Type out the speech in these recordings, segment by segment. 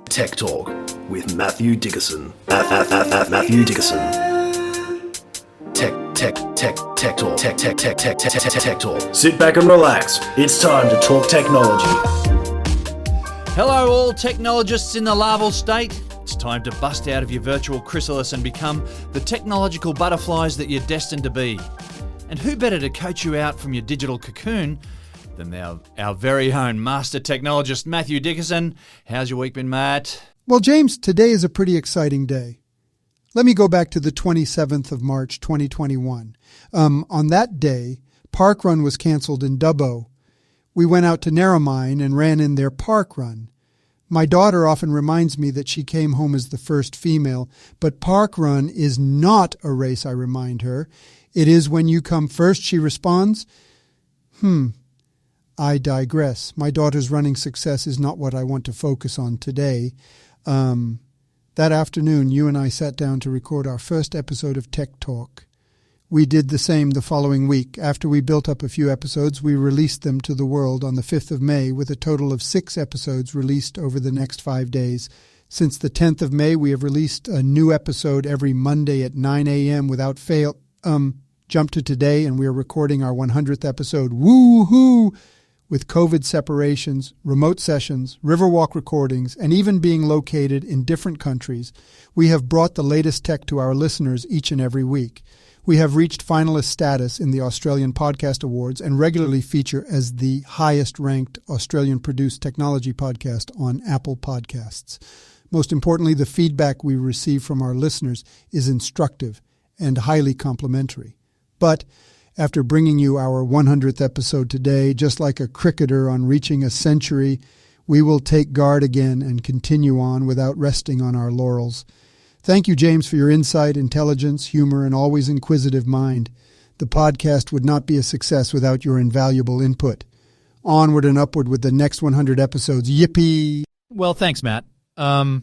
Tech Talk with Matthew Dickerson. Matthew Dickerson. Tech Talk. Sit back and relax. It's time to talk technology. Hello, all technologists in the larval state. It's time to bust out of your virtual chrysalis and become the technological butterflies that you're destined to be. And who better to coach you out from your digital cocoon than our very own master technologist, Matthew Dickerson. How's your week been, Matt? Well, James, today is a pretty exciting day. Let me go back to the 27th of March, 2021. On that day, Parkrun was canceled in Dubbo. We went out to Narromine and ran in their Parkrun. My daughter often reminds me that she came home as the first female, but Parkrun is not a race, I remind her. It is when you come first, she responds. I digress. My daughter's running success is not what I want to focus on today. That afternoon, you and I sat down to record our first episode of Tech Talk. We did the same the following week. After we built up a few episodes, we released them to the world on the 5th of May with a total of 6 episodes released over the next 5 days. Since the 10th of May, we have released a new episode every Monday at 9 a.m. without fail. Jump to today, and we are recording our 100th episode. Woo-hoo! With COVID separations, remote sessions, Riverwalk recordings, and even being located in different countries, we have brought the latest tech to our listeners each and every week. We have reached finalist status in the Australian Podcast Awards and regularly feature as the highest-ranked Australian-produced technology podcast on Apple Podcasts. Most importantly, the feedback we receive from our listeners is instructive and highly complimentary. But after bringing you our 100th episode today, just like a cricketer on reaching a century, we will take guard again and continue on without resting on our laurels. Thank you, James, for your insight, intelligence, humor, and always inquisitive mind. The podcast would not be a success without your invaluable input. Onward and upward with the next 100 episodes. Yippee! Well, thanks, Matt. I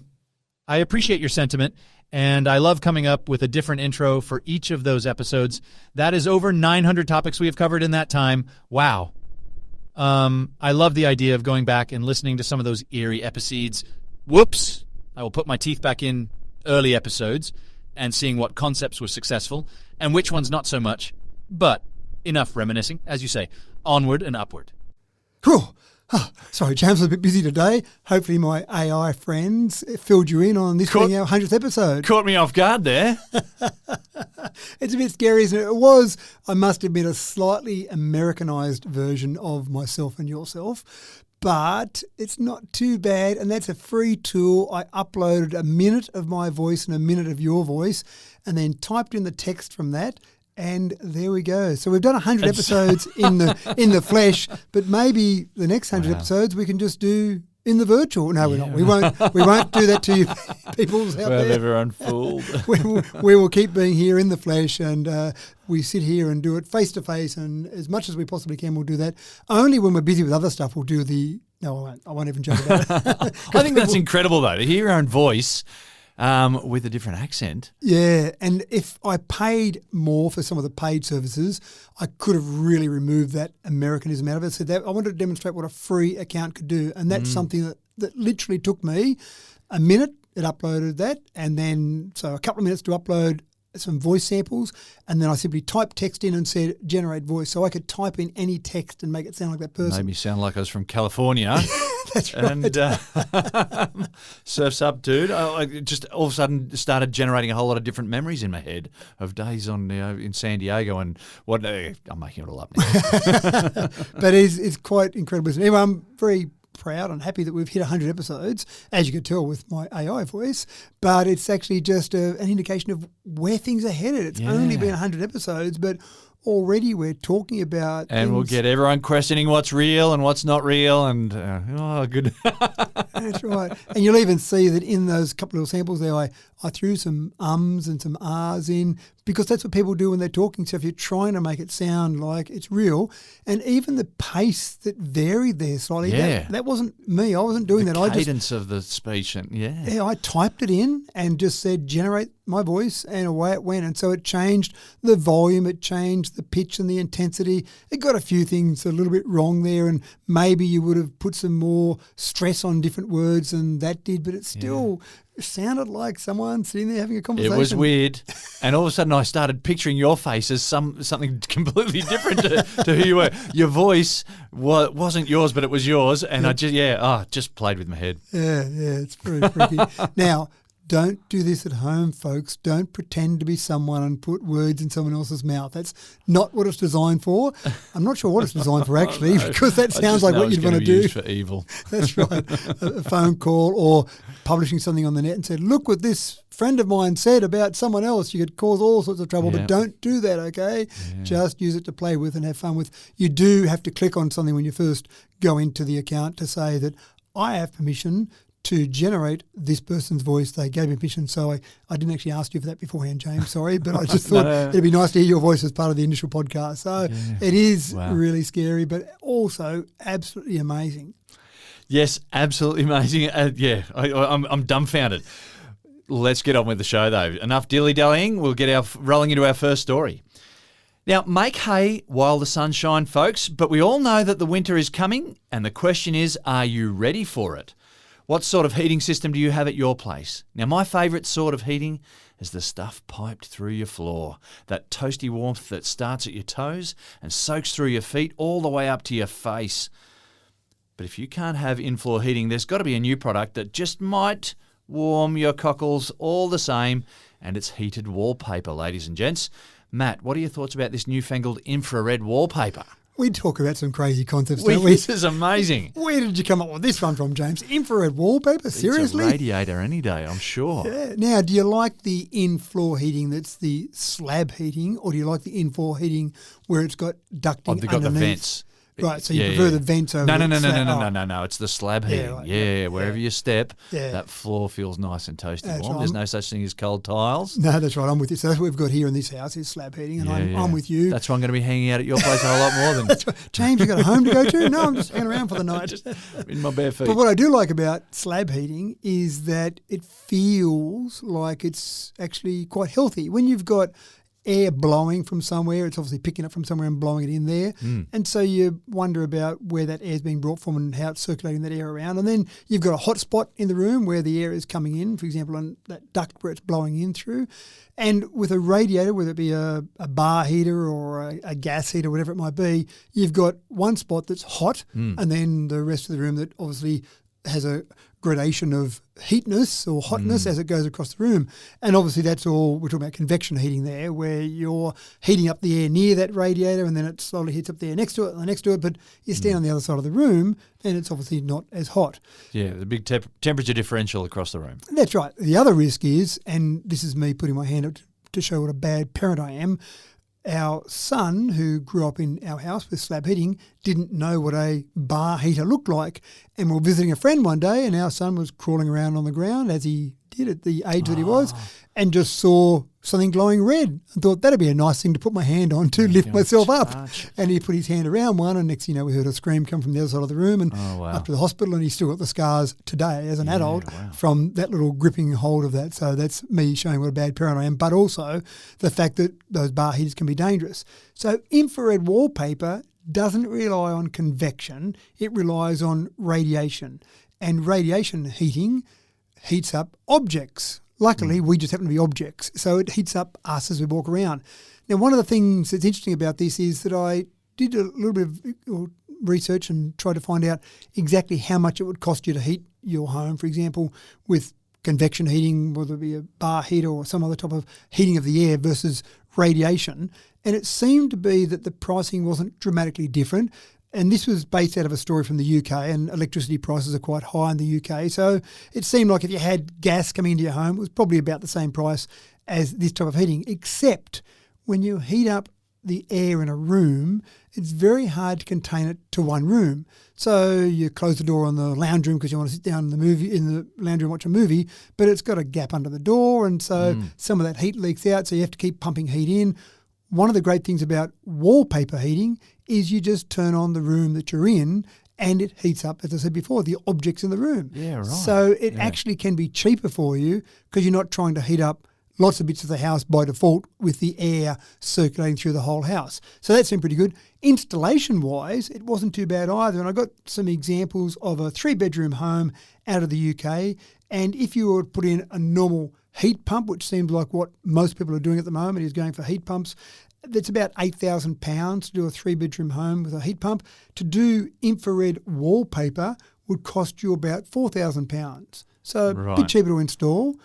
appreciate your sentiment, and I love coming up with a different intro for each of those episodes. That is over 900 topics we have covered in that time. Wow. I love the idea of going back and listening to some of those eerie episodes. Whoops! I will put my teeth back in early episodes and seeing what concepts were successful and which ones not so much. But enough reminiscing, as you say, onward and upward. Whew. Sorry, James, I'm a bit busy today. Hopefully my AI friends filled you in on this being our 100th episode. Caught me off guard there. It's a bit scary, isn't it? It was, I must admit, a slightly Americanized version of Myself and Yourself. But it's not too bad, and that's a free tool. I uploaded a minute of my voice and a minute of your voice and then typed in the text from that, and there we go. So we've done 100 episodes in the flesh, but maybe the next 100 episodes we can just do in the virtual. No, we're not. We won't do that to you people out there. Well, everyone fooled. we will keep being here in the flesh, and we sit here and do it face to face, and as much as we possibly can, we'll do that. Only when we're busy with other stuff, we'll do the. No, I won't. I won't even joke about it. I think that's incredible, though, to hear your own voice with a different accent. Yeah, and if I paid more for some of the paid services, I could have really removed that Americanism out of it. So that I wanted to demonstrate what a free account could do, and that's something that literally took me a minute. It uploaded that, and then so a couple of minutes to upload some voice samples, and then I simply typed text in and said generate voice, so I could type in any text and make it sound like that person. Made me sound like I was from California. That's right. And surf's up, dude. I just all of a sudden started generating a whole lot of different memories in my head of days on in San Diego and what. I'm making it all up now. But it's quite incredible. Anyway, I'm very proud and happy that we've hit 100 episodes, as you can tell with my AI voice, but it's actually just an indication of where things are headed. It's only been 100 episodes, but already we're talking about and things. We'll get everyone questioning what's real and what's not real, and good. That's right. And you'll even see that in those couple of samples there, I threw some ums and some ahs in because that's what people do when they're talking. So if you're trying to make it sound like it's real, and even the pace that varied there slightly, that wasn't me. I wasn't doing that. The cadence of the speech, and I typed it in and just said, generate my voice, and away it went. And so it changed the volume, it changed the pitch and the intensity. It got a few things a little bit wrong there, and maybe you would have put some more stress on different words than that did, but it still sounded like someone sitting there having a conversation. It was weird. And all of a sudden I started picturing your face as something completely different to who you were. Your voice wasn't yours, but it was yours. And I just played with my head. Yeah, it's very freaky. Now, don't do this at home, folks. Don't pretend to be someone and put words in someone else's mouth. That's not what it's designed for. I'm not sure what it's designed for, actually, because that sounds like what you'd want to do. Used for evil. That's right. A phone call or publishing something on the net and said, look what this friend of mine said about someone else. You could cause all sorts of trouble, but don't do that, okay? Yeah. Just use it to play with and have fun with. You do have to click on something when you first go into the account to say that I have permission to generate this person's voice. They gave me permission, so I didn't actually ask you for that beforehand, James, sorry, but I just thought it'd be nice to hear your voice as part of the initial podcast. So it is really scary, but also absolutely amazing. Yes, absolutely amazing. I'm dumbfounded. Let's get on with the show, though. Enough dilly-dallying. We'll get rolling into our first story. Now, make hay while the sun shines, folks, but we all know that the winter is coming, and the question is, are you ready for it? What sort of heating system do you have at your place? Now, my favourite sort of heating is the stuff piped through your floor, that toasty warmth that starts at your toes and soaks through your feet all the way up to your face. But if you can't have in-floor heating, there's got to be a new product that just might warm your cockles all the same, and it's heated wallpaper, ladies and gents. Matt, what are your thoughts about this newfangled infrared wallpaper? We talk about some crazy concepts, don't we? This is amazing. Where did you come up with this one from, James? Infrared wallpaper? Seriously? It's a radiator any day, I'm sure. Yeah. Now, do you like the in-floor heating that's the slab heating, or do you like the in-floor heating where it's got ducting underneath? They've got the vents. Right, so you prefer the vents over No. It's the slab heating. Right. Wherever you step, that floor feels nice and toasty warm. Right. There's no such thing as cold tiles. No, that's right. I'm with you. So that's what we've got here in this house is slab heating, and I'm with you. That's why I'm going to be hanging out at your place a whole lot more than... That's right. James, you got a home to go to? No, I'm just hanging around for the night. Just in my bare feet. But what I do like about slab heating is that it feels like it's actually quite healthy. When you've got air blowing from somewhere, it's obviously picking up from somewhere and blowing it in there. And so you wonder about where that air is being brought from and how it's circulating that air around. And then you've got a hot spot in the room where the air is coming in, for example, on that duct where it's blowing in through. And with a radiator, whether it be a bar heater or a gas heater, whatever it might be, you've got one spot that's hot and then the rest of the room that obviously has a gradation of heatness or hotness as it goes across the room. And obviously that's all, we're talking about convection heating there, where you're heating up the air near that radiator and then it slowly heats up the air next to it and the next to it, but you stand on the other side of the room and it's obviously not as hot. Yeah, the big temperature differential across the room. That's right. The other risk is, and this is me putting my hand up to show what a bad parent I am, our son, who grew up in our house with slab heating, didn't know what a bar heater looked like. And we were visiting a friend one day and our son was crawling around on the ground, as he did at the age that he was, and just saw something glowing red and thought that'd be a nice thing to put my hand on to lift myself up. And he put his hand around one and next thing you know, we heard a scream come from the other side of the room and up to the hospital, and he's still got the scars today as an adult from that little gripping hold of that. So that's me showing what a bad parent I am, but also the fact that those bar heaters can be dangerous. So infrared wallpaper doesn't rely on convection, it relies on radiation. And radiation heating heats up objects. Luckily, we just happen to be objects, so it heats up us as we walk around. Now, one of the things that's interesting about this is that I did a little bit of research and tried to find out exactly how much it would cost you to heat your home, for example, with convection heating, whether it be a bar heater or some other type of heating of the air versus radiation. And it seemed to be that the pricing wasn't dramatically different. And this was based out of a story from the UK, and electricity prices are quite high in the UK. So it seemed like if you had gas coming into your home, it was probably about the same price as this type of heating, except when you heat up the air in a room, it's very hard to contain it to one room. So you close the door on the lounge room because you want to sit down in the lounge room and watch a movie, but it's got a gap under the door, and so some of that heat leaks out, so you have to keep pumping heat in. One of the great things about wallpaper heating is you just turn on the room that you're in and it heats up, as I said before, the objects in the room. Yeah, right. So it actually can be cheaper for you because you're not trying to heat up lots of bits of the house by default with the air circulating through the whole house. So that seemed pretty good. Installation-wise, it wasn't too bad either. And I got some examples of a 3-bedroom home out of the UK. And if you were to put in a normal heat pump, which seems like what most people are doing at the moment, is going for heat pumps, that's about £8,000 to do a 3-bedroom home with a heat pump. To do infrared wallpaper would cost you about £4,000. So a bit cheaper to install,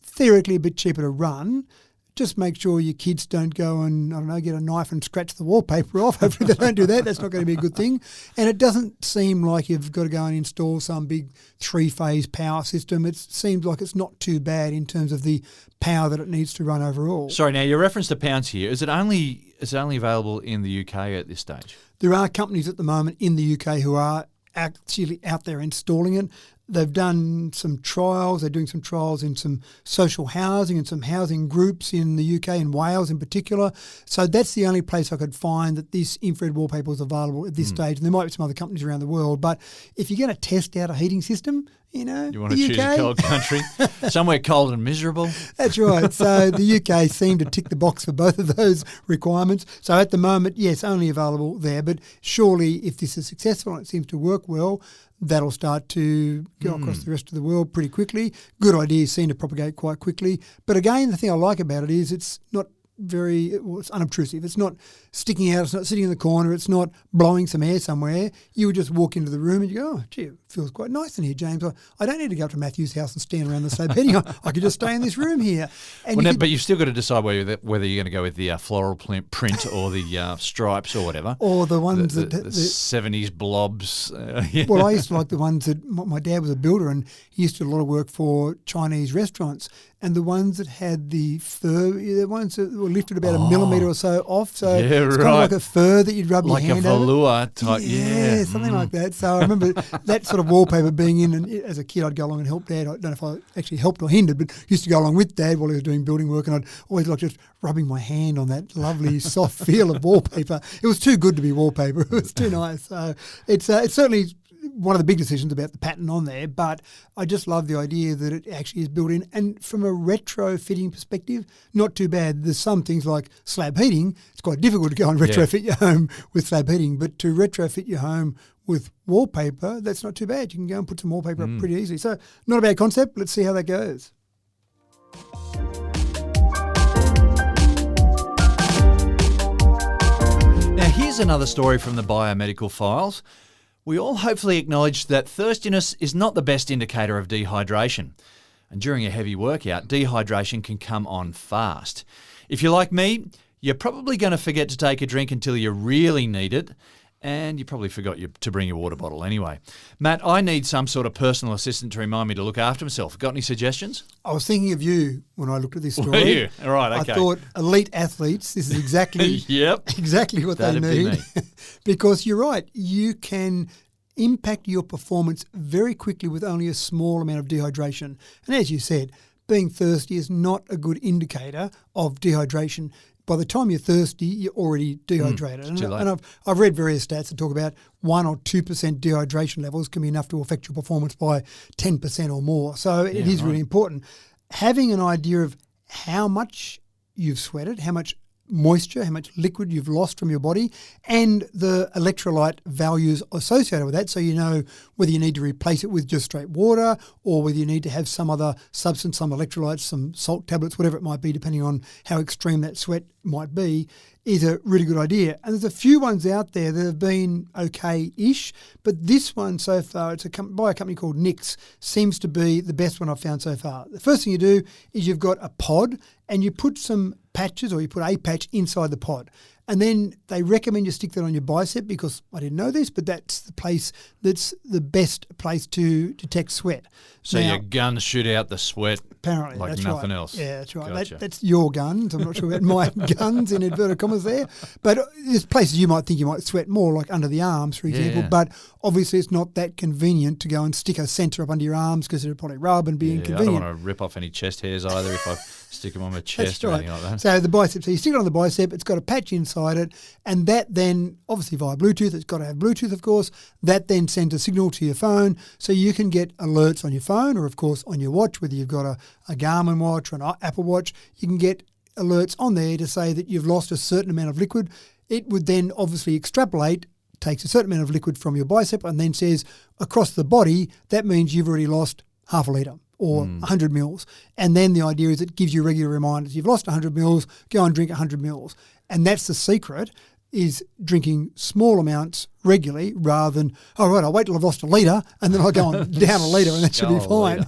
theoretically a bit cheaper to run. Just make sure your kids don't go and, I don't know, get a knife and scratch the wallpaper off. Hopefully they don't do that. That's not going to be a good thing. And it doesn't seem like you've got to go and install some big 3-phase power system. It seems like it's not too bad in terms of the power that it needs to run overall. Sorry, now your reference to pounds here, is it only available in the UK at this stage? There are companies at the moment in the UK who are actually out there installing it. They've done some trials. They're doing some trials in some social housing and some housing groups in the UK, in Wales in particular. So that's the only place I could find that this infrared wallpaper is available at this stage. And there might be some other companies around the world. But if you're going to test out a heating system, you know, you want to choose a cold country, somewhere cold and miserable. That's right. So the UK seem to tick the box for both of those requirements. So at the moment, yes, only available there. But surely if this is successful and it seems to work well, that'll start to go across the rest of the world pretty quickly. Good ideas seem to propagate quite quickly. But again, the thing I like about it is it's not it's unobtrusive. It's not sticking out. It's not sitting in the corner. It's not blowing some air somewhere. You would just walk into the room and you go, oh, gee, it feels quite nice in here, James. I don't need to go up to Matthew's house and stand around the slab bedding. I could just stay in this room here. And but you've still got to decide whether you're going to go with the floral print or the stripes or whatever. Or the ones the 70s blobs. Well, I used to like the ones that my dad was a builder and he used to do a lot of work for Chinese restaurants. And the ones that had the fur, the ones that were lifted about a millimetre or so off. So it's kind of like a fur that you'd rub your hand over. Like a velour type, yeah. Something like that. So I remember that sort of wallpaper being in. And as a kid, I'd go along and help Dad. I don't know if I actually helped or hindered, but used to go along with Dad while he was doing building work. And I'd always like just rubbing my hand on that lovely soft feel of wallpaper. It was too good to be wallpaper. It was too nice. So it's certainly one of the big decisions about the pattern on there, but I just love the idea that it actually is built in. And from a retrofitting perspective, not too bad. There's some things like slab heating. It's quite difficult to go and retrofit your home with slab heating, but to retrofit your home with wallpaper, that's not too bad. You can go and put some wallpaper up pretty easily. So not a bad concept. Let's see how that goes. Now here's another story from the biomedical files. We all hopefully acknowledge that thirstiness is not the best indicator of dehydration. And during a heavy workout, dehydration can come on fast. If you're like me, you're probably going to forget to take a drink until you really need it. And you probably forgot to bring your water bottle anyway. Matt, I need some sort of personal assistant to remind me to look after myself. Got any suggestions? I was thinking of you when I looked at this story. Were you? All right, okay. I thought elite athletes, this is exactly exactly what they need. Because you're right, you can impact your performance very quickly with only a small amount of dehydration. And as you said, being thirsty is not a good indicator of dehydration. By the time you're thirsty, you're already dehydrated. And I've read various stats that talk about 1 or 2% dehydration levels can be enough to affect your performance by 10% or more. So it is really important. Having an idea of how much you've sweated, how much moisture, how much liquid you've lost from your body, and the electrolyte values associated with that, so you know whether you need to replace it with just straight water or whether you need to have some other substance, some electrolytes, some salt tablets, whatever it might be, depending on how extreme that sweat might be, is a really good idea. And there's a few ones out there that have been okay-ish, but this one so far, it's by a company called Nix, seems to be the best one I've found so far. The first thing you do is you've got a pod and you put some patches, or you put a patch inside the pod. And then they recommend you stick that on your bicep because I didn't know this, but that's the place that's the best place to detect sweat. So now, your guns shoot out the sweat apparently, like that's nothing right. else. Yeah, that's right. Gotcha. That's your guns. I'm not sure about my guns in inverted commas there. But there's places you might think you might sweat more, like under the arms, for example. Yeah. But obviously it's not that convenient to go and stick a sensor up under your arms because it'll probably rub and be I inconvenient. don't want to rip off any chest hairs either if I stick them on my chest That's or right. anything like that. So the bicep, so you stick it on the bicep, it's got a patch inside it, and that then, obviously via Bluetooth, it's got to have Bluetooth, of course, that then sends a signal to your phone so you can get alerts on your phone or, of course, on your watch, whether you've got a Garmin watch or an Apple Watch, you can get alerts on there to say that you've lost a certain amount of liquid. It would then obviously extrapolate, takes a certain amount of liquid from your bicep and then says across the body, that means you've already lost half a litre or 100 mils. And then the idea is it gives you regular reminders. You've lost 100 mils, go and drink 100 mils. And that's the secret, is drinking small amounts regularly rather than, oh, right, I'll wait till I've lost a litre and then I'll go on down a litre and that should be fine.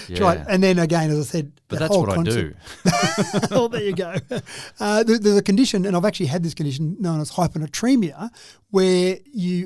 Yeah. Right. And then again, as I said, But that that's whole what concept, I do. oh, there you go. There's a condition, and I've actually had this condition known as hyponatremia, where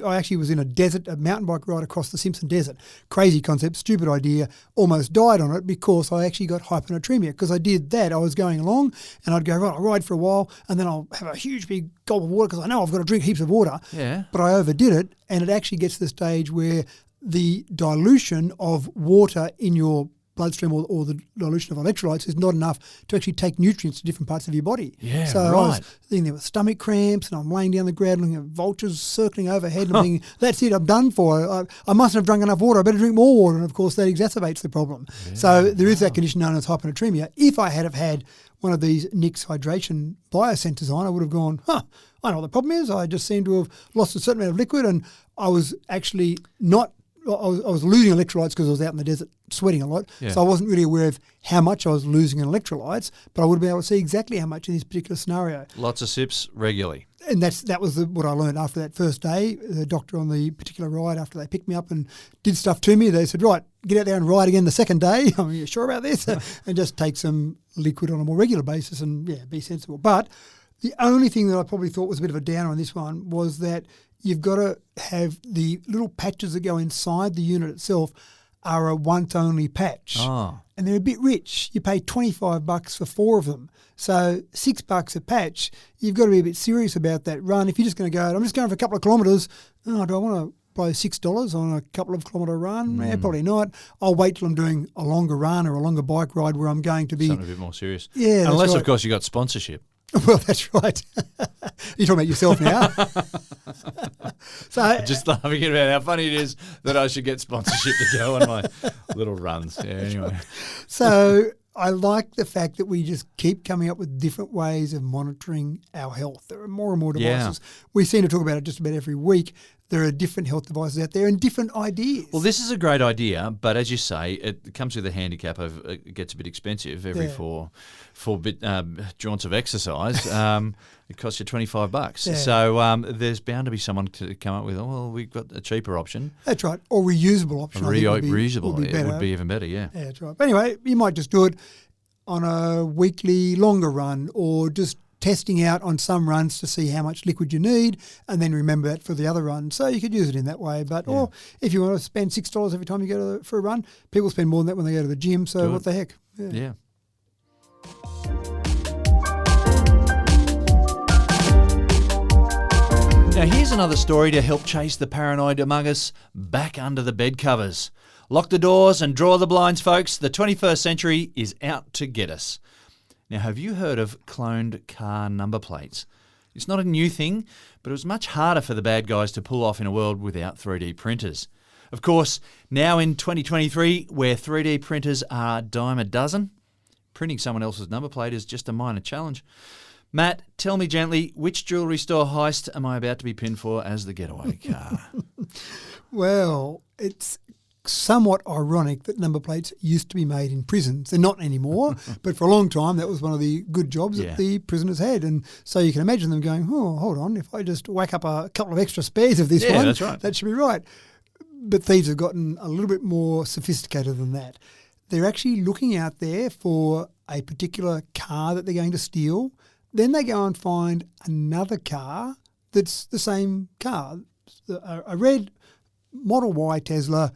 I actually was in a desert, a mountain bike ride across the Simpson Desert. Crazy concept, stupid idea, almost died on it because I actually got hyponatremia. Because I did that, I was going along and I'd go, right, I'll ride for a while and then I'll have a huge big gulp of water because I know I've got to drink heaps of water. Yeah. But I overdid it, and it actually gets to the stage where the dilution of water in your bloodstream or the dilution of electrolytes is not enough to actually take nutrients to different parts of your body. Yeah, so I right. was thinking there were stomach cramps and I'm laying down the ground looking at vultures circling overhead and I'm thinking, that's it, I'm done for. I mustn't have drunk enough water, I better drink more water. And of course that exacerbates the problem. Yeah, so there is that condition known as hyponatremia. If I had had one of these Nix hydration biosensors on, I would have gone, I know what the problem is. I just seem to have lost a certain amount of liquid and I was actually not, I was losing electrolytes because I was out in the desert sweating a lot. Yeah. So I wasn't really aware of how much I was losing in electrolytes, but I would have been able to see exactly how much in this particular scenario. Lots of sips regularly. And that was what I learned after that first day. The doctor on the particular ride, after they picked me up and did stuff to me, they said, right, get out there and ride again the second day. I'm you sure about this? And just take some liquid on a more regular basis and, be sensible. But the only thing that I probably thought was a bit of a downer on this one was that you've got to have the little patches that go inside the unit itself are a once-only patch. Oh. And they're a bit rich. You pay $25 for 4 of them. So $6 a patch. You've got to be a bit serious about that run. If you're just going to go, I'm just going for a couple of kilometres, do I want to buy $6 on a couple of kilometre run? Yeah, probably not. I'll wait till I'm doing a longer run or a longer bike ride where I'm going to be... Something a bit more serious. Yeah, that's Unless, right. of course, you got sponsorship. Well, that's right. You're talking about yourself now. So Just laughing about how funny it is that I should get sponsorship to go on my little runs. Yeah, anyway. So I like the fact that we just keep coming up with different ways of monitoring our health. There are more and more devices. Yeah. We seem to talk about it just about every week. There are different health devices out there and different ideas. Well, this is a great idea, but as you say, it comes with a handicap of it gets a bit expensive every four bit jaunts of exercise. It costs you $25. Yeah. So there's bound to be someone to come up with, we've got a cheaper option. That's right. Or reusable option. I think Reusable. would be better. It would be even better, yeah. Yeah, that's right. But anyway, you might just do it on a weekly longer run or just testing out on some runs to see how much liquid you need and then remember that for the other run. So you could use it in that way. But or if you want to spend $6 every time you go for a run, people spend more than that when they go to the gym. So what the heck? Yeah. Now here's another story to help chase the paranoid among us back under the bed covers. Lock the doors and draw the blinds, folks. The 21st century is out to get us. Now, have you heard of cloned car number plates? It's not a new thing, but it was much harder for the bad guys to pull off in a world without 3D printers. Of course, now in 2023, where 3D printers are a dime a dozen, printing someone else's number plate is just a minor challenge. Matt, tell me gently, which jewellery store heist am I about to be pinned for as the getaway car? Well, it's somewhat ironic that number plates used to be made in prisons. They're not anymore, but for a long time that was one of the good jobs that the prisoners had. And so you can imagine them going, hold on, if I just whack up a couple of extra spares of this one, that's right. that should be right. But thieves have gotten a little bit more sophisticated than that. They're actually looking out there for a particular car that they're going to steal. Then they go and find another car that's the same car, a red Model Y Tesla.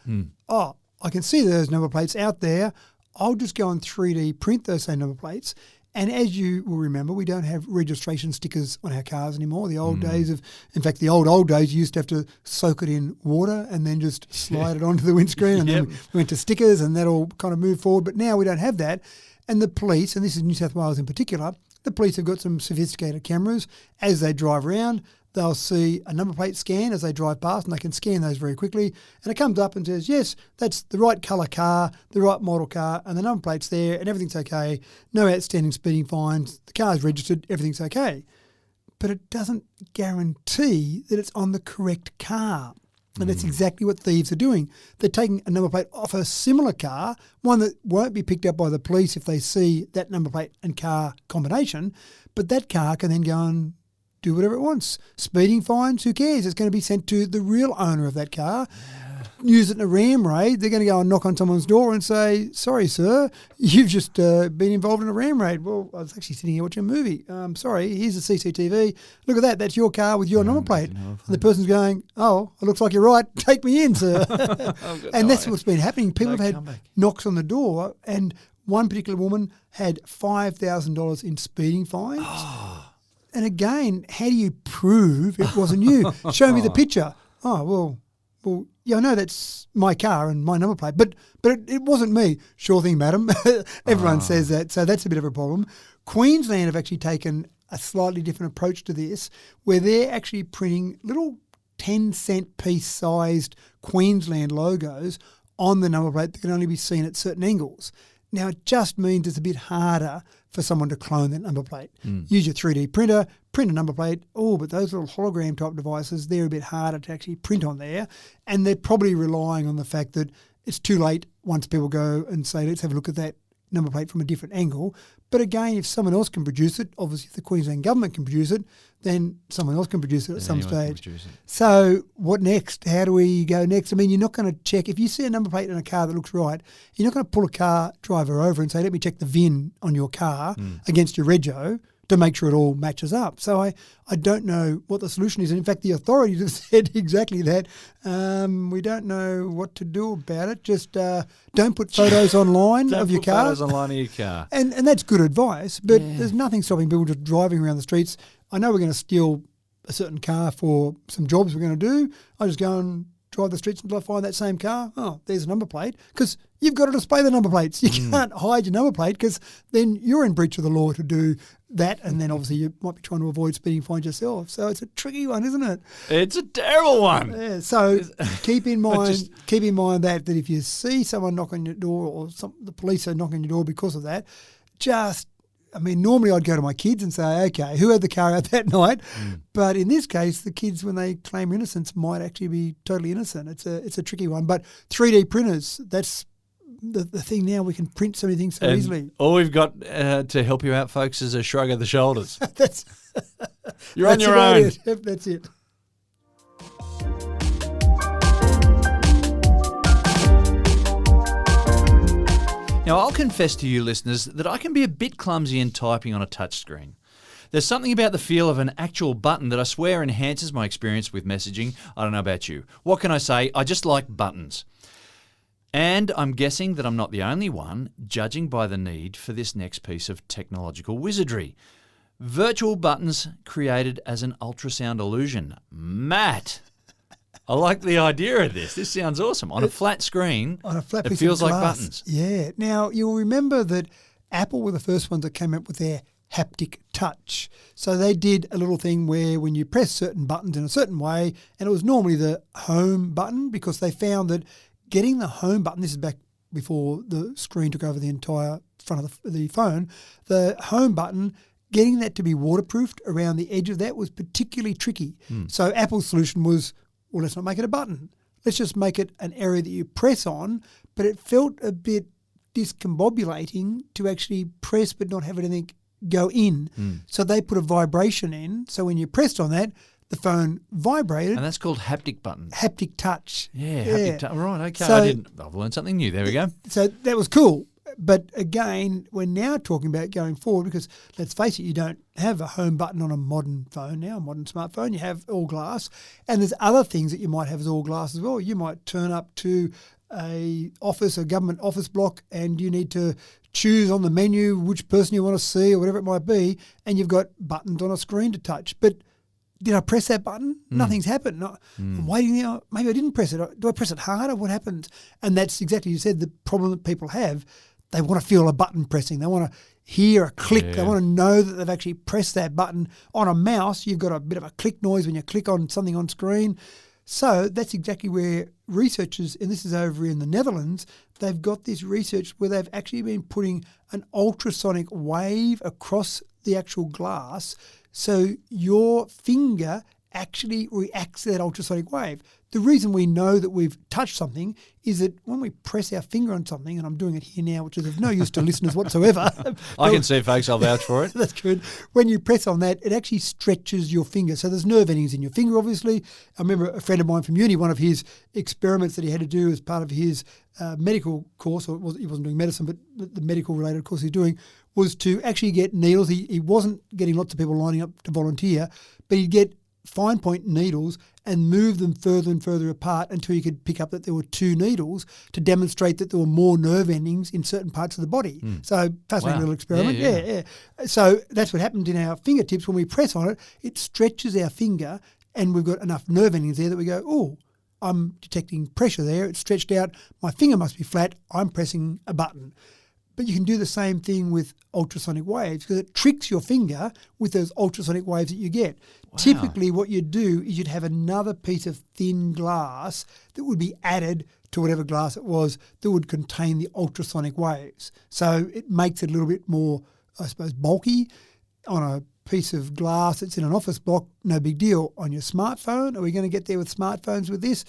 Oh, I can see those number plates out there. I'll just go and 3D print those same number plates. And as you will remember, we don't have registration stickers on our cars anymore. The old days in fact, the old days, you used to have to soak it in water and then just slide it onto the windscreen. And then we went to stickers and that all kind of moved forward. But now we don't have that. And the police, and this is New South Wales in particular, the police have got some sophisticated cameras. As they drive around, they'll see a number plate scan as they drive past, and they can scan those very quickly. And it comes up and says, yes, that's the right colour car, the right model car, and the number plate's there, and everything's okay. No outstanding speeding fines. The car's registered, everything's okay. But it doesn't guarantee that it's on the correct car. And that's exactly what thieves are doing. They're taking a number plate off a similar car, one that won't be picked up by the police if they see that number plate and car combination, but that car can then go and do whatever it wants. Speeding fines, who cares? It's going to be sent to the real owner of that car. Use it in a ram raid. They're going to go and knock on someone's door and say, sorry, sir, you've just been involved in a ram raid. Well, I was actually sitting here watching a movie. Sorry, here's the CCTV. Look at that. That's your car with your number plate. And the person's going, oh, it looks like you're right. Take me in, sir. And that's what's been happening. People have had knocks on the door, and one particular woman had $5,000 in speeding fines. And again, how do you prove it wasn't you? Show me the picture. Oh, well, yeah, I know that's my car and my number plate, but it wasn't me. Sure thing, madam. Everyone says that, so that's a bit of a problem. Queensland have actually taken a slightly different approach to this, where they're actually printing little 10-cent piece sized Queensland logos on the number plate that can only be seen at certain angles. Now, it just means it's a bit harder for someone to clone that number plate. Use your 3D printer, print a number plate. Oh, but those little hologram type devices, they're a bit harder to actually print on there. And they're probably relying on the fact that it's too late once people go and say, let's have a look at that number plate from a different angle. But again, if someone else can produce it, obviously if the Queensland government can produce it, then someone else can produce it at some stage. So what next? How do we go next? I mean, you're not going to check. If you see a number plate in a car that looks right, you're not going to pull a car driver over and say, let me check the VIN on your car against your rego to make sure it all matches up. So I don't know what the solution is. And in fact, the authorities have said exactly that. We don't know what to do about it. Just don't put photos online of your car. Don't put photos online of your car. And that's good advice, but there's nothing stopping people just driving around the streets. I know we're going to steal a certain car for some jobs we're going to do. I just go and drive the streets until I find that same car. Oh, there's a number plate. Because you've got to display the number plates. You can't hide your number plate, because then you're in breach of the law to do that, and then obviously you might be trying to avoid speeding fines yourself. So it's a tricky one, isn't it? It's a terrible one. Yeah, so keep in mind that if you see someone knock on your door, or the police are knocking on your door because of that, normally I'd go to my kids and say, okay, who had the car out that night? But in this case, the kids, when they claim innocence, might actually be totally innocent. It's a tricky one. But 3D printers, that's the thing now. We can print so many things so easily. All we've got to help you out, folks, is a shrug of the shoulders. You're on that's your own. Yep, that's it. Now, I'll confess to you, listeners, that I can be a bit clumsy in typing on a touchscreen. There's something about the feel of an actual button that I swear enhances my experience with messaging. I don't know about you. What can I say? I just like buttons. And I'm guessing that I'm not the only one, judging by the need for this next piece of technological wizardry. Virtual buttons created as an ultrasound illusion. Matt! I like the idea of this. This sounds awesome. On a flat screen, it feels like buttons. Yeah. Now, you'll remember that Apple were the first ones that came up with their haptic touch. So they did a little thing where when you press certain buttons in a certain way, and it was normally the home button, because they found that getting the home button, this is back before the screen took over the entire front of the phone, the home button, getting that to be waterproofed around the edge of that was particularly tricky. So Apple's solution was, well, let's not make it a button. Let's just make it an area that you press on, but it felt a bit discombobulating to actually press but not have anything go in. So they put a vibration in, so when you pressed on that, the phone vibrated. And that's called haptic buttons. Haptic touch. Yeah, haptic touch. Right, okay. So, I've learned something new. There we go. So that was cool. But again, we're now talking about going forward because, let's face it, you don't have a home button on a modern phone now, a modern smartphone. You have all glass. And there's other things that you might have as all glass as well. You might turn up to a government office block, and you need to choose on the menu which person you want to see or whatever it might be, and you've got buttons on a screen to touch. But did I press that button? Nothing's happened. I'm waiting there. Maybe I didn't press it. Do I press it harder? What happens? And that's exactly, you said, the problem that people have. They want to feel a button pressing. They want to hear a click. Yeah. They want to know that they've actually pressed that button. On a mouse, you've got a bit of a click noise when you click on something on screen. So that's exactly where researchers, and this is over in the Netherlands, they've got this research where they've actually been putting an ultrasonic wave across the actual glass, so your finger actually reacts to that ultrasonic wave. The reason we know that we've touched something is that when we press our finger on something, and I'm doing it here now, which is of no use to listeners whatsoever. I can see, folks. I'll vouch for it. That's good. When you press on that, it actually stretches your finger. So there's nerve endings in your finger, obviously. I remember a friend of mine from uni, one of his experiments that he had to do as part of his medical course, or he wasn't doing medicine, but the medical-related course he's doing, was to actually get needles. He wasn't getting lots of people lining up to volunteer, but he'd get fine point needles and move them further and further apart until you could pick up that there were two needles to demonstrate that there were more nerve endings in certain parts of the body. So fascinating little experiment. Yeah. So that's what happened in our fingertips. When we press on it, it stretches our finger, and we've got enough nerve endings there that we go, oh, I'm detecting pressure there. It's stretched out. My finger must be flat. I'm pressing a button. But you can do the same thing with ultrasonic waves because it tricks your finger with those ultrasonic waves that you get. Wow. Typically what you'd do is you'd have another piece of thin glass that would be added to whatever glass it was that would contain the ultrasonic waves. So it makes it a little bit more, I suppose, bulky. On a piece of glass that's in an office block, no big deal. On your smartphone, are we going to get there with smartphones with this?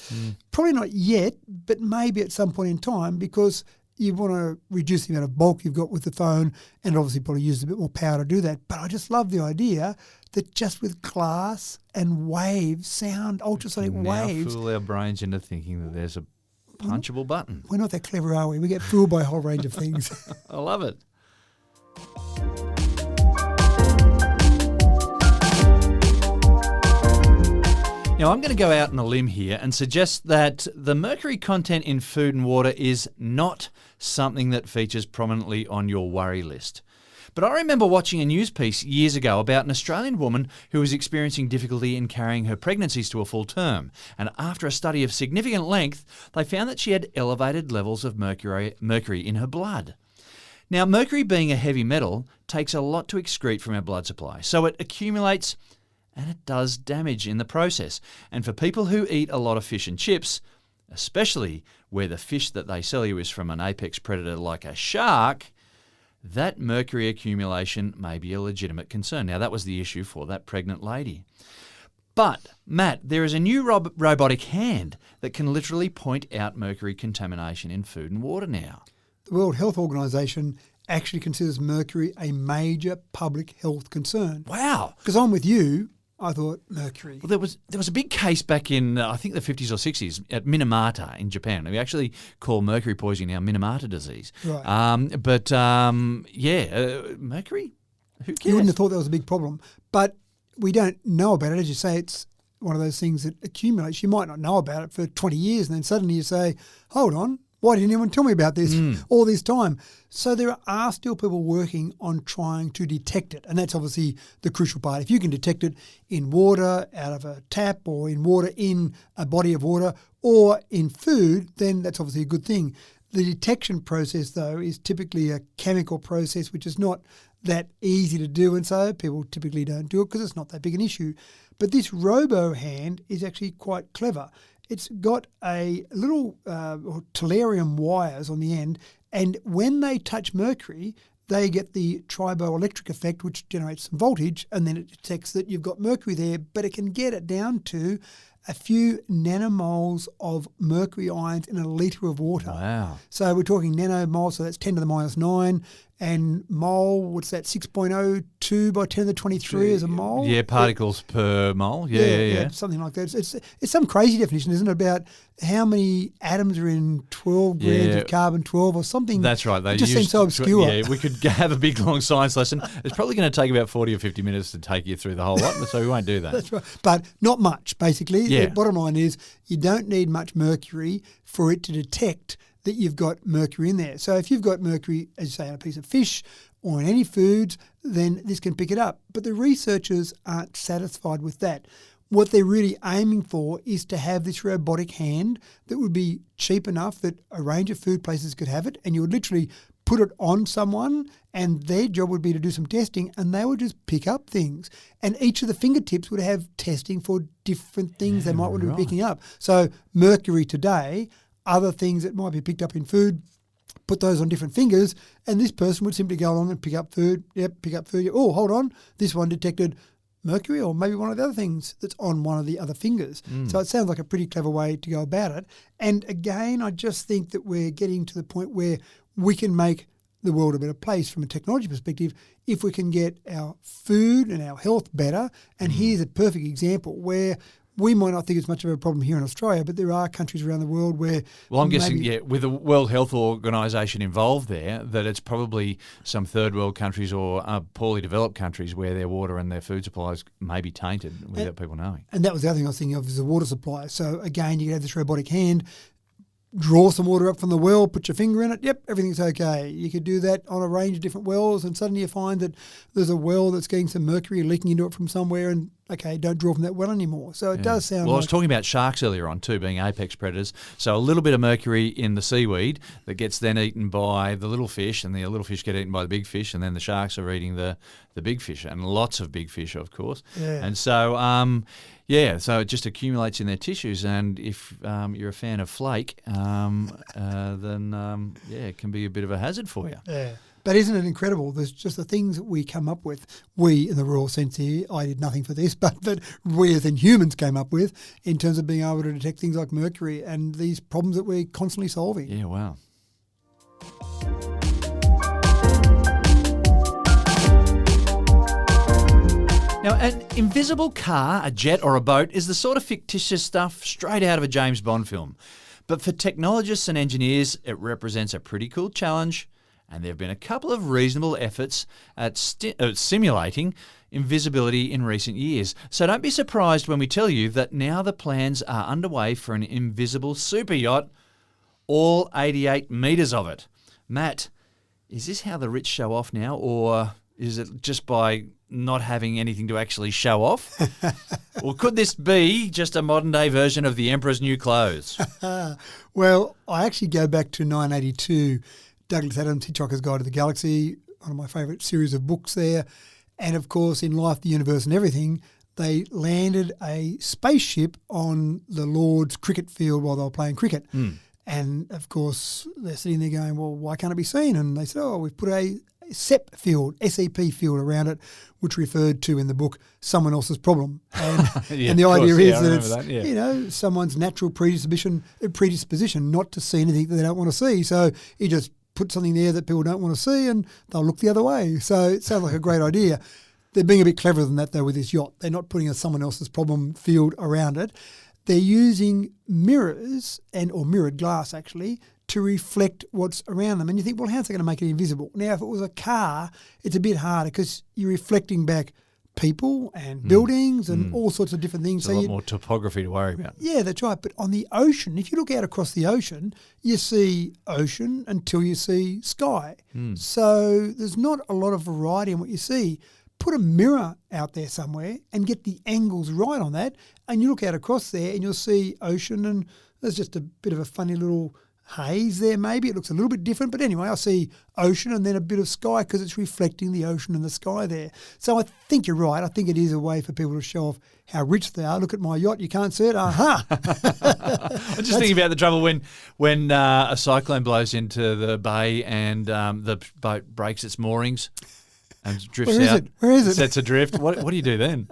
Probably not yet, but maybe at some point in time, because you want to reduce the amount of bulk you've got with the phone, and obviously probably use a bit more power to do that. But I just love the idea that just with glass and waves, sound, ultrasonic waves. Fool our brains into thinking that there's a punchable button. We're not that clever, are we? We get fooled by a whole range of things. I love it. Now, I'm going to go out on a limb here and suggest that the mercury content in food and water is not something that features prominently on your worry list. But I remember watching a news piece years ago about an Australian woman who was experiencing difficulty in carrying her pregnancies to a full term. And after a study of significant length, they found that she had elevated levels of mercury in her blood. Now, mercury being a heavy metal takes a lot to excrete from our blood supply, so it accumulates and it does damage in the process. And for people who eat a lot of fish and chips, especially where the fish that they sell you is from an apex predator like a shark, that mercury accumulation may be a legitimate concern. Now, that was the issue for that pregnant lady. But, Matt, there is a new robotic hand that can literally point out mercury contamination in food and water now. The World Health Organization actually considers mercury a major public health concern. Wow. Because I'm with you. I thought mercury. Well, there was a big case back in, I think, the 50s or 60s at Minamata in Japan. We actually call mercury poisoning now Minamata disease. Right. Mercury? Who cares? You wouldn't have thought that was a big problem. But we don't know about it. As you say, it's one of those things that accumulates. You might not know about it for 20 years, and then suddenly you say, hold on, why didn't anyone tell me about this all this time? So there are still people working on trying to detect it, and that's obviously the crucial part. If you can detect it in water, out of a tap, or in water in a body of water, or in food, then that's obviously a good thing. The detection process, though, is typically a chemical process, which is not that easy to do, and so people typically don't do it because it's not that big an issue. But this Robo-hand is actually quite clever. It's got a little tellurium wires on the end, and when they touch mercury, they get the triboelectric effect, which generates some voltage, and then it detects that you've got mercury there, but it can get it down to a few nanomoles of mercury ions in a litre of water. Wow. So we're talking nanomoles, so that's 10 to the minus 9, and mole, what's that, 6.02 2 by 10 to the 23 as a mole. Yeah, particles per mole. Yeah. Something like that. It's some crazy definition, isn't it, about how many atoms are in 12 grams of carbon-12 or something. That's right. It just seems so obscure. Yeah, we could have a big, long science lesson. It's probably going to take about 40 or 50 minutes to take you through the whole lot, so we won't do that. That's right. But not much, basically. Yeah. The bottom line is you don't need much mercury for it to detect that you've got mercury in there. So if you've got mercury, as you say, on a piece of fish or in any foods, then this can pick it up. But the researchers aren't satisfied with that. What they're really aiming for is to have this robotic hand that would be cheap enough that a range of food places could have it, and you would literally put it on someone and their job would be to do some testing and they would just pick up things. And each of the fingertips would have testing for different things they might want to be picking up. So mercury today, other things that might be picked up in food, put those on different fingers, and this person would simply go along and pick up food. Yep, pick up food. Oh, hold on. This one detected mercury or maybe one of the other things that's on one of the other fingers. So it sounds like a pretty clever way to go about it. And again, I just think that we're getting to the point where we can make the world a better place from a technology perspective if we can get our food and our health better. And here's a perfect example where we might not think it's much of a problem here in Australia, but there are countries around the world where... Well, I'm guessing, with the World Health Organisation involved there, that it's probably some third world countries or poorly developed countries where their water and their food supplies may be tainted without people knowing. And that was the other thing I was thinking of, is the water supply. So again, you could have this robotic hand, draw some water up from the well, put your finger in it, yep, everything's okay. You could do that on a range of different wells, and suddenly you find that there's a well that's getting some mercury leaking into it from somewhere, and okay, don't draw from that well anymore. So it does sound I was talking about sharks earlier on too, being apex predators. So a little bit of mercury in the seaweed that gets then eaten by the little fish, and the little fish get eaten by the big fish, and then the sharks are eating the big fish, and lots of big fish, of course. Yeah. And so, so it just accumulates in their tissues, and if you're a fan of flake, then it can be a bit of a hazard for you. Yeah. But isn't it incredible? There's just the things that we come up with. We, in the royal sense here, I did nothing for this, but that we as in humans came up with in terms of being able to detect things like mercury and these problems that we're constantly solving. Yeah, wow. Now, an invisible car, a jet or a boat is the sort of fictitious stuff straight out of a James Bond film. But for technologists and engineers, it represents a pretty cool challenge, and there have been a couple of reasonable efforts at simulating invisibility in recent years. So don't be surprised when we tell you that now the plans are underway for an invisible super yacht, all 88 metres of it. Matt, is this how the rich show off now, or is it just by not having anything to actually show off? Or could this be just a modern-day version of the Emperor's New Clothes? Well, I actually go back to 1982, Douglas Adams' Hitchhiker's Guide to the Galaxy, one of my favourite series of books there. And, of course, in Life, the Universe and Everything, they landed a spaceship on the Lord's cricket field while they were playing cricket. And, of course, they're sitting there going, well, why can't it be seen? And they said, we've put a SEP field, S-E-P field around it, which referred to in the book someone else's problem. And, and the idea is that it's someone's natural predisposition not to see anything that they don't want to see. So you just put something there that people don't want to see and they'll look the other way. So it sounds like a great idea. They're being a bit cleverer than that, though, with this yacht. They're not putting someone else's problem field around it. They're using mirrors or mirrored glass, actually, to reflect what's around them. And you think, well, how's that going to make it invisible? Now, if it was a car, it's a bit harder because you're reflecting back people and buildings and all sorts of different things. There's a lot more topography to worry about. Yeah, that's right. But on the ocean, if you look out across the ocean, you see ocean until you see sky. So there's not a lot of variety in what you see. Put a mirror out there somewhere and get the angles right on that, and you look out across there and you'll see ocean, and there's just a bit of a funny little haze there maybe. It looks a little bit different, but anyway, I see ocean and then a bit of sky because it's reflecting the ocean and the sky there. So I think you're right. I think it is a way for people to show off how rich they are. Look at my yacht. You can't see it. Aha! I'm just thinking about the trouble when a cyclone blows into the bay and the boat breaks its moorings and drifts out. Where is it? Sets adrift. What do you do then?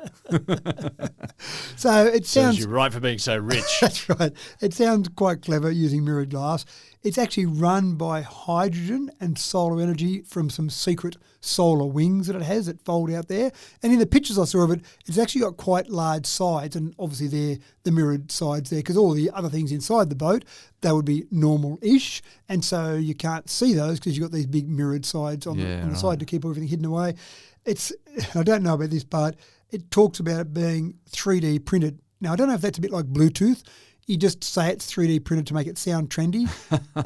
So it sounds... You're right for being so rich. That's right. It sounds quite clever using mirrored glass. It's actually run by hydrogen and solar energy from some secret solar wings that it has that fold out there. And in the pictures I saw of it, it's actually got quite large sides, and obviously they're the mirrored sides there because all the other things inside the boat, they would be normal-ish, and so you can't see those because you've got these big mirrored sides on the side to keep everything hidden away. I don't know about this part, it talks about it being 3D printed. Now, I don't know if that's a bit like Bluetooth. You just say it's 3D printed to make it sound trendy.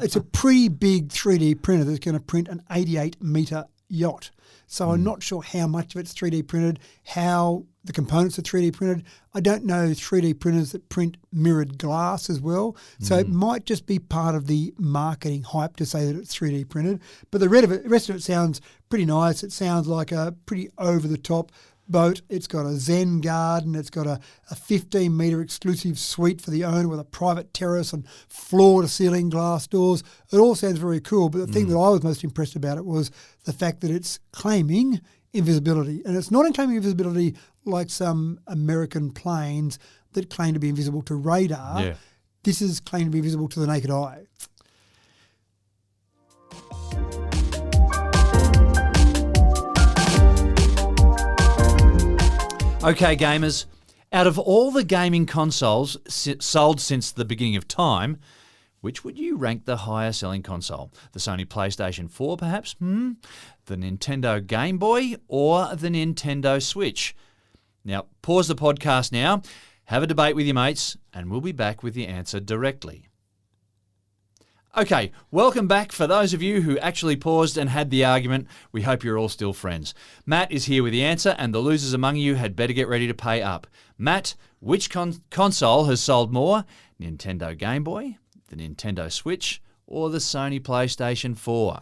It's a pretty big 3D printer that's going to print an 88-metre yacht. So I'm not sure how much of it's 3D printed, how the components are 3D printed. I don't know 3D printers that print mirrored glass as well. So it might just be part of the marketing hype to say that it's 3D printed. But the rest of it sounds pretty nice. It sounds like a pretty over-the-top boat. It's got a Zen garden. It's got a 15-metre exclusive suite for the owner with a private terrace and floor-to-ceiling glass doors. It all sounds very cool, but the thing that I was most impressed about it was the fact that it's claiming invisibility. And it's not claiming invisibility like some American planes that claim to be invisible to radar. Yeah. This is claimed to be visible to the naked eye. Okay, gamers, out of all the gaming consoles sold since the beginning of time, which would you rank the higher selling console? The Sony PlayStation 4, perhaps? The Nintendo Game Boy or the Nintendo Switch? Now, pause the podcast now, have a debate with your mates, and we'll be back with the answer directly. Okay, welcome back for those of you who actually paused and had the argument. We hope you're all still friends. Matt is here with the answer, and the losers among you had better get ready to pay up. Matt, which console has sold more? Nintendo Game Boy, the Nintendo Switch, or the Sony PlayStation 4?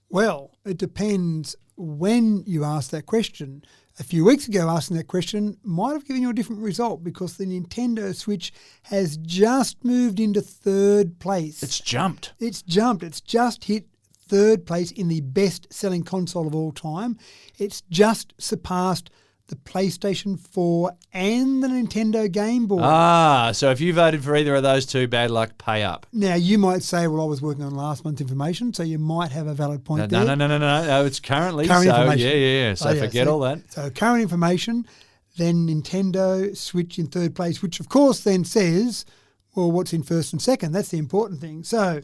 Well, it depends when you ask that question. A few weeks ago, asking that question might have given you a different result because the Nintendo Switch has just moved into third place. It's jumped. It's jumped. It's just hit third place in the best-selling console of all time. It's just surpassed the PlayStation 4 and the Nintendo Game Boy. So if you voted for either of those two, bad luck, pay up. Now, you might say, well, I was working on last month's information, so you might have a valid point there. No, it's currently. Current information. Yeah. So forget all that. So current information, then Nintendo Switch in third place, which of course then says, well, what's in first and second? That's the important thing. So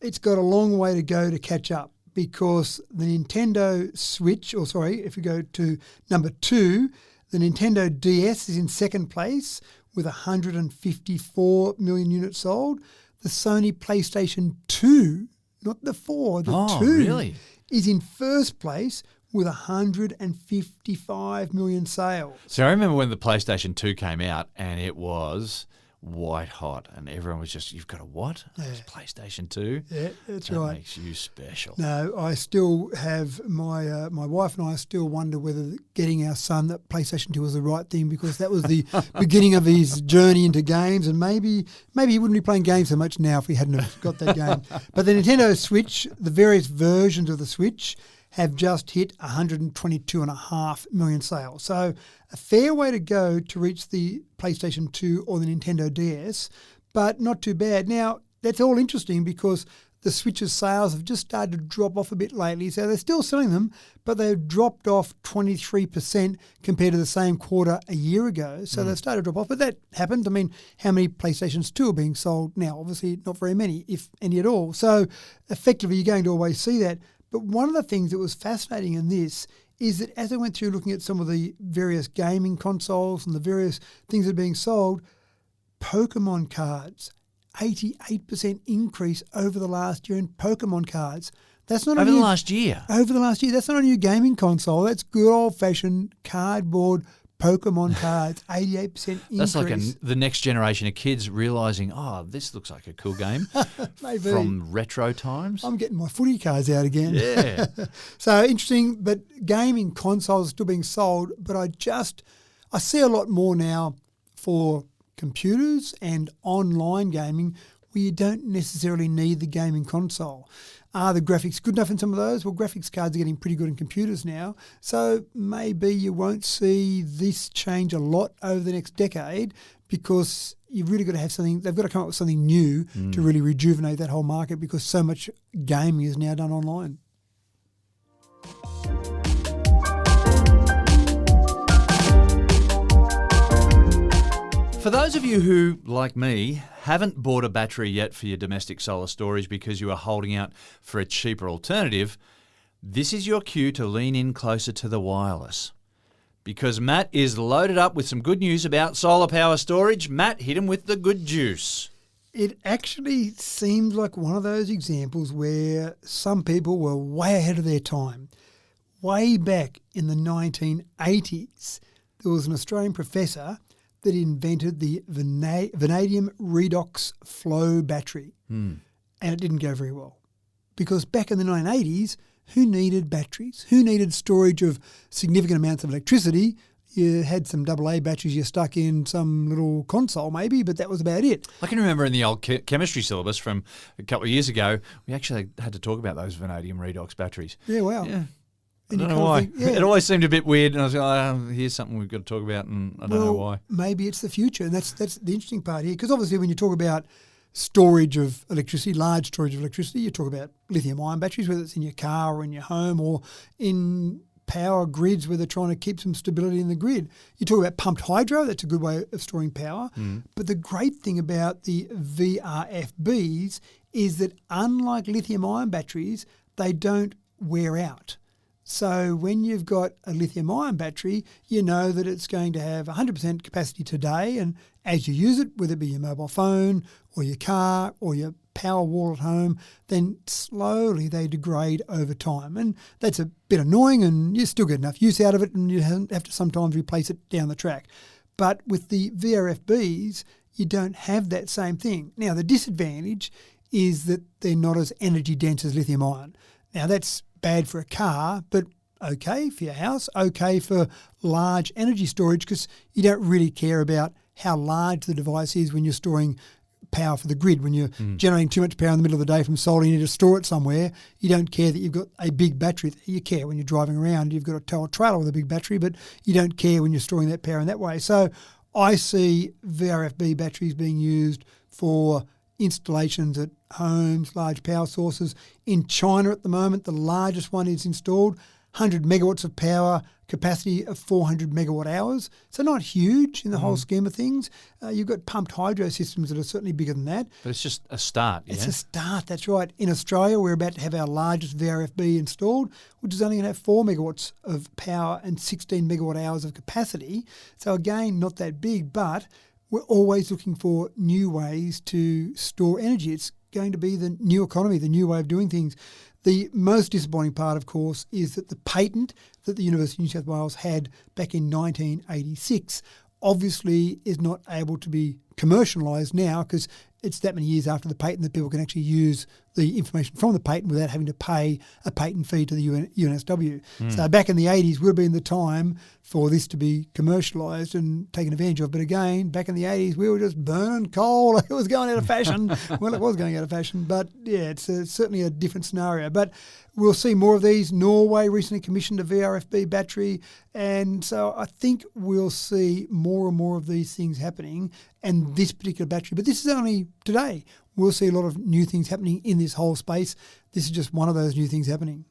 it's got a long way to go to catch up, because the Nintendo Switch, if we go to number 2, the Nintendo DS is in second place with 154 million units sold. The Sony PlayStation 2, not the 4, the 2, really? is in first place with 155 million sales. So I remember when the PlayStation 2 came out and it was white hot and everyone was just, you've got a what? Yeah. It's PlayStation 2? Yeah, that's that right. Makes you special. No, I still have my wife and I still wonder whether getting our son that PlayStation 2 was the right thing, because that was the beginning of his journey into games, and maybe he wouldn't be playing games so much now if he hadn't have got that game. But the Nintendo Switch, the various versions of the Switch, have just hit 122.5 million sales. So a fair way to go to reach the PlayStation 2 or the Nintendo DS, but not too bad. Now, that's all interesting because the Switch's sales have just started to drop off a bit lately. So they're still selling them, but they've dropped off 23% compared to the same quarter a year ago. So they've started to drop off, but that happens. I mean, how many PlayStations 2 are being sold now? Obviously not very many, if any at all. So effectively, you're going to always see that. But one of the things that was fascinating in this is that as I went through looking at some of the various gaming consoles and the various things that are being sold, Pokemon cards, 88% increase over the last year in Pokemon cards. That's not Over the last year? Over the last year. That's not a new gaming console. That's good old-fashioned cardboard Pokemon cards, 88% increase. That's like the next generation of kids realising, this looks like a cool game Maybe. From retro times. I'm getting my footy cards out again. Yeah. So interesting, but gaming consoles are still being sold, but I see a lot more now for computers and online gaming where you don't necessarily need the gaming console. Are the graphics good enough in some of those? Well, graphics cards are getting pretty good in computers now, so maybe you won't see this change a lot over the next decade because you've really got to have something. They've got to come up with something new to really rejuvenate that whole market, because so much gaming is now done online. For those of you who, like me, haven't bought a battery yet for your domestic solar storage because you are holding out for a cheaper alternative, this is your cue to lean in closer to the wireless. Because Matt is loaded up with some good news about solar power storage. Matt, hit him with the good juice. It actually seems like one of those examples where some people were way ahead of their time. Way back in the 1980s, there was an Australian professor that invented the Vanadium Redox Flow Battery. And it didn't go very well. Because back in the 1980s, who needed batteries? Who needed storage of significant amounts of electricity? You had some AA batteries you stuck in some little console maybe, but that was about it. I can remember in the old chemistry syllabus from a couple of years ago, we actually had to talk about those vanadium redox batteries. Yeah, wow. Yeah. I And don't you know kind of why. think, yeah. It always seemed a bit weird, and I was like, oh, here's something we've got to talk about, and I don't know why. Maybe it's the future, and that's the interesting part here. Because obviously when you talk about storage of electricity, large storage of electricity, you talk about lithium-ion batteries, whether it's in your car or in your home or in power grids where they're trying to keep some stability in the grid. You talk about pumped hydro, that's a good way of storing power. But the great thing about the VRFBs is that unlike lithium-ion batteries, they don't wear out. So when you've got a lithium-ion battery, you know that it's going to have 100% capacity today, and as you use it, whether it be your mobile phone or your car or your power wall at home, then slowly they degrade over time. And that's a bit annoying, and you still get enough use out of it, and you have to sometimes replace it down the track. But with the VRFBs, you don't have that same thing. Now, the disadvantage is that they're not as energy dense as lithium-ion. Now, that's bad for a car, but okay for your house, okay for large energy storage, because you don't really care about how large the device is when you're storing power for the grid. When you're generating too much power in the middle of the day from solar, you need to store it somewhere. You don't care that you've got a big battery. You care when you're driving around, you've got a tow trailer with a big battery, but you don't care when you're storing that power in that way. So I see VRFB batteries being used for installations at homes, large power sources. In China at the moment, the largest one is installed, 100 megawatts of power, capacity of 400 megawatt hours. So not huge in the whole scheme of things. You've got pumped hydro systems that are certainly bigger than that. But it's just a start, yeah? It's a start, that's right. In Australia, we're about to have our largest VRFB installed, which is only going to have 4 megawatts of power and 16 megawatt hours of capacity. So again, not that big, but we're always looking for new ways to store energy. It's going to be the new economy, the new way of doing things. The most disappointing part, of course, is that the patent that the University of New South Wales had back in 1986 obviously is not able to be commercialised now, because it's that many years after the patent that people can actually use the information from the patent without having to pay a patent fee to the UNSW. So back in the 80s would have been the time for this to be commercialised and taken advantage of. But again, back in the 80s, we were just burning coal. It was going out of fashion. Well, it was going out of fashion. But yeah, it's certainly a different scenario. But we'll see more of these. Norway recently commissioned a VRFB battery. And so I think we'll see more and more of these things happening, and this particular battery. But this is only today. We'll see a lot of new things happening in this whole space. This is just one of those new things happening.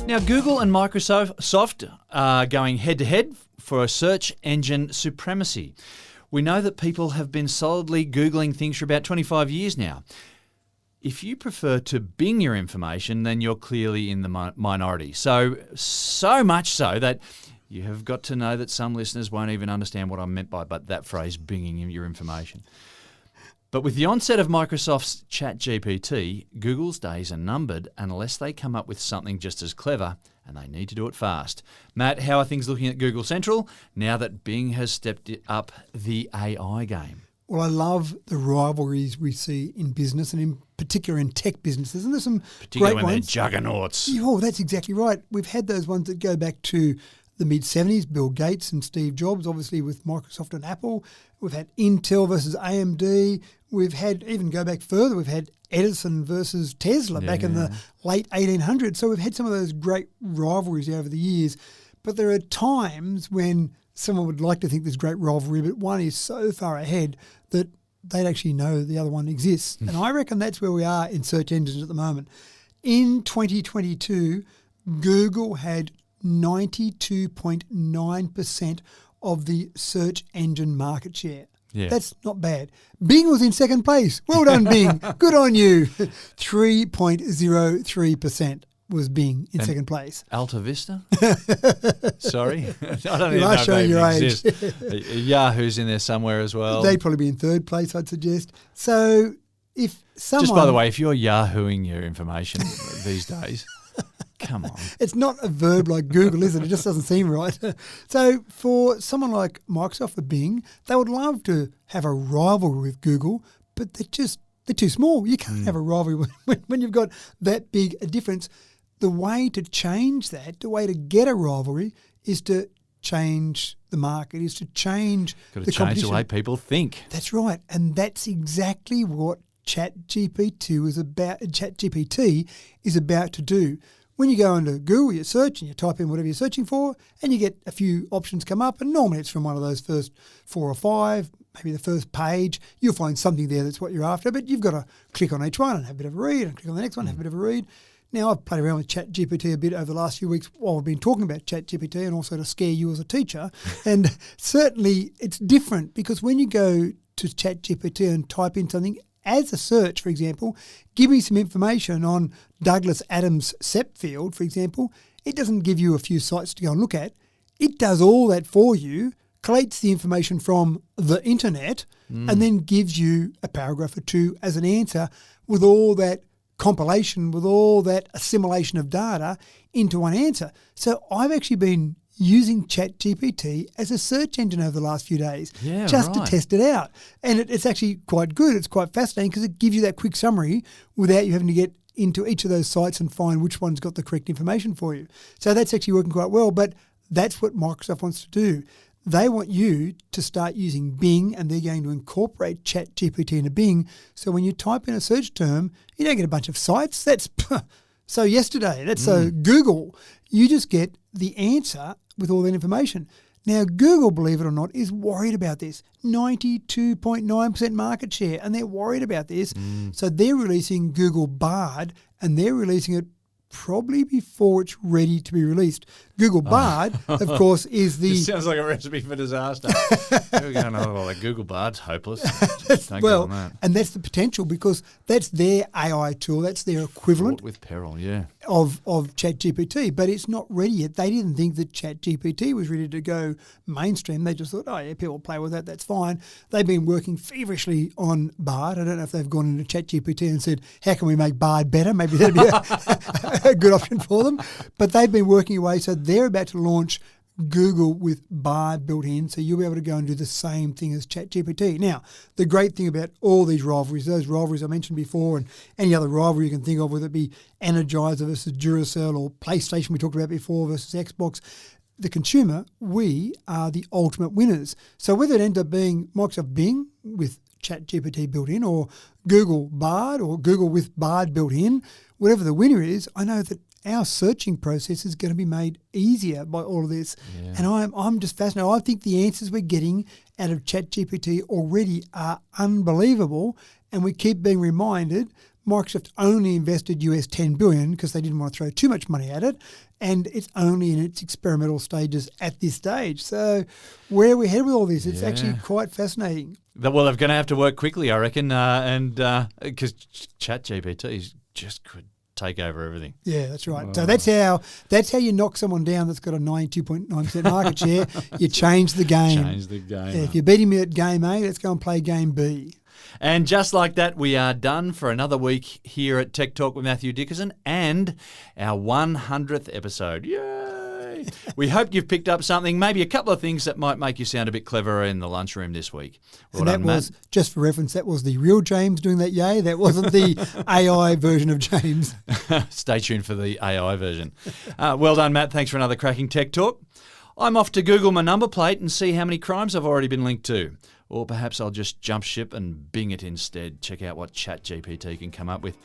Now, Google and Microsoft are going head-to-head for a search engine supremacy. We know that people have been solidly Googling things for about 25 years now. If you prefer to Bing your information, then you're clearly in the minority. So much so that you have got to know that some listeners won't even understand what I meant by that phrase, binging your information. But with the onset of Microsoft's ChatGPT, Google's days are numbered unless they come up with something just as clever, and they need to do it fast. Matt, how are things looking at Google Central now that Bing has stepped up the AI game? Well, I love the rivalries we see in business, and in particular in tech businesses. And there's some particularly great when ones. They're juggernauts. Oh, that's exactly right. We've had those ones that go back to the mid-70s, Bill Gates and Steve Jobs, obviously with Microsoft and Apple. We've had Intel versus AMD. We've had, even go back further, we've had Edison versus Tesla back in the late 1800s. So we've had some of those great rivalries over the years. But there are times when someone would like to think there's great rivalry, but one is so far ahead that they'd actually know the other one exists. And I reckon that's where we are in search engines at the moment. In 2022, Google had 92.9% of the search engine market share. Yeah. That's not bad. Bing was in second place. Well done, Bing. Good on you. 3.03% was Bing in second place. Alta Vista? Sorry. I don't You even are know if showing they your exist. Yahoo's in there somewhere as well. They'd probably be in third place, I'd suggest. So if someone... Just by the way, if you're Yahooing your information these days, come on. It's not a verb like Google, is it? It just doesn't seem right. So for someone like Microsoft or Bing, they would love to have a rivalry with Google, but they're too small. You can't have a rivalry when you've got that big a difference. The way to change that, the way to get a rivalry is to change the market, is to change Got to the change competition. the way people think. That's right. And that's exactly what ChatGPT is about to do. When you go into Google, you search and you type in whatever you're searching for, and you get a few options come up, and normally it's from one of those first 4 or 5, maybe the first page. You'll find something there that's what you're after, but you've got to click on each one and have a bit of a read, and click on the next one and have a bit of a read. Now, I've played around with ChatGPT a bit over the last few weeks while we've been talking about ChatGPT, and also to scare you as a teacher. And certainly it's different, because when you go to ChatGPT and type in something as a search, for example, give me some information on Douglas Adams' SEP field, for example, it doesn't give you a few sites to go and look at. It does all that for you, collates the information from the internet, and then gives you a paragraph or two as an answer with all that compilation, with all that assimilation of data into one answer. So I've actually been using ChatGPT as a search engine over the last few days just to test it out. And it's actually quite good. It's quite fascinating because it gives you that quick summary without you having to get into each of those sites and find which one's got the correct information for you. So that's actually working quite well, but that's what Microsoft wants to do. They want you to start using Bing, and they're going to incorporate ChatGPT into Bing. So when you type in a search term, you don't get a bunch of sites. That's so yesterday. That's so Google. You just get the answer with all that information. Now, Google, believe it or not, is worried about this. 92.9% market share, and they're worried about this. So they're releasing Google Bard, and they're releasing it probably before it's ready to be released. Google Bard, of course, is the... This sounds like a recipe for disaster. We're going, like Google Bard's hopeless. Don't well, go on that. and that's the potential, because that's their AI tool. That's their equivalent Fraught with peril, yeah. of ChatGPT, but it's not ready yet. They didn't think that ChatGPT was ready to go mainstream. They just thought, oh yeah, people play with that, that's fine. They've been working feverishly on Bard. I don't know if they've gone into ChatGPT and said, how can we make Bard better? Maybe that'd be a good option for them. But they've been working away, so they're about to launch Google with Bard built in, so you'll be able to go and do the same thing as ChatGPT. Now, the great thing about all these rivalries, those rivalries I mentioned before, and any other rivalry you can think of, whether it be Energizer versus Duracell or PlayStation we talked about before versus Xbox, the consumer, we are the ultimate winners. So whether it ends up being Microsoft Bing with ChatGPT built in, or Google Bard, or Google with Bard built in, whatever the winner is, I know that our searching process is going to be made easier by all of this. Yeah. And I'm just fascinated. I think the answers we're getting out of ChatGPT already are unbelievable, and we keep being reminded Microsoft only invested US $10 billion because they didn't want to throw too much money at it, and it's only in its experimental stages at this stage. So where are we headed with all this? It's actually quite fascinating. Well, they're going to have to work quickly, I reckon, and because ChatGPT just could take over everything. Yeah, that's right. So that's how you knock someone down that's got a 92.9% market share. You change the game. Change the game. If you're beating me at game A, let's go and play game B. And just like that, we are done for another week here at Tech Talk with Matthew Dickerson and our 100th episode. Yay! We hope you've picked up something, maybe a couple of things that might make you sound a bit cleverer in the lunchroom this week. Well and that was, just for reference, that was the real James doing that yay. That wasn't the AI version of James. Stay tuned for the AI version. Well done, Matt. Thanks for another cracking Tech Talk. I'm off to Google my number plate and see how many crimes I've already been linked to. or perhaps I'll just jump ship and Bing it instead. Check out what ChatGPT can come up with.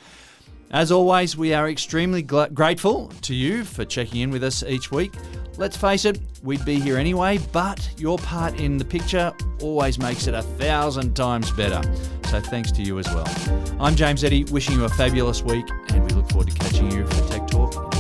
As always, we are extremely grateful to you for checking in with us each week. Let's face it, we'd be here anyway, but your part in the picture always makes it 1,000 times better. So thanks to you as well. I'm James Eddy, wishing you a fabulous week, and we look forward to catching you for Tech Talk